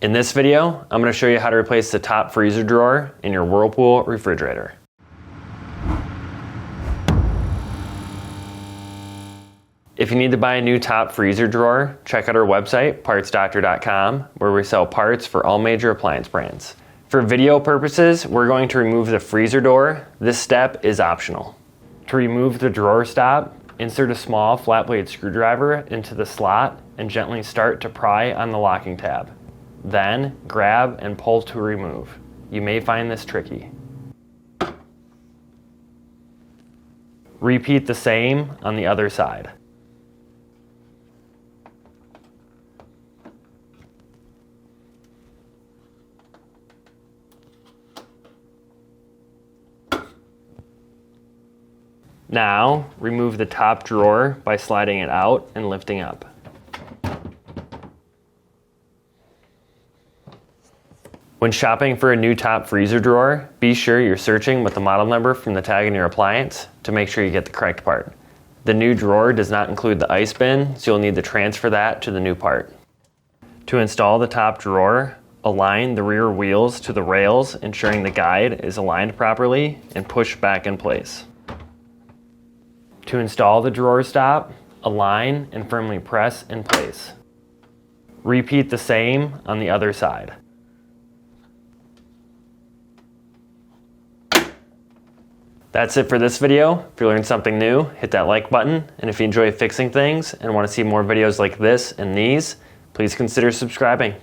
In this video, I'm going to show you how to replace the top freezer drawer in your Whirlpool refrigerator. If you need to buy a new top freezer drawer, check out our website, partsdoctor.com, where we sell parts for all major appliance brands. For video purposes, we're going to remove the freezer door. This step is optional. To remove the drawer stop, insert a small flat blade screwdriver into the slot and gently start to pry on the locking tab. Then, grab and pull to remove. You may find this tricky. Repeat the same on the other side. Now, remove the top drawer by sliding it out and lifting up. When shopping for a new top freezer drawer, be sure you're searching with the model number from the tag in your appliance to make sure you get the correct part. The new drawer does not include the ice bin, so you'll need to transfer that to the new part. To install the top drawer, align the rear wheels to the rails, ensuring the guide is aligned properly, and push back in place. To install the drawer stop, align and firmly press in place. Repeat the same on the other side. That's it for this video. If you learned something new, hit that like button. And if you enjoy fixing things and want to see more videos like this and these, please consider subscribing.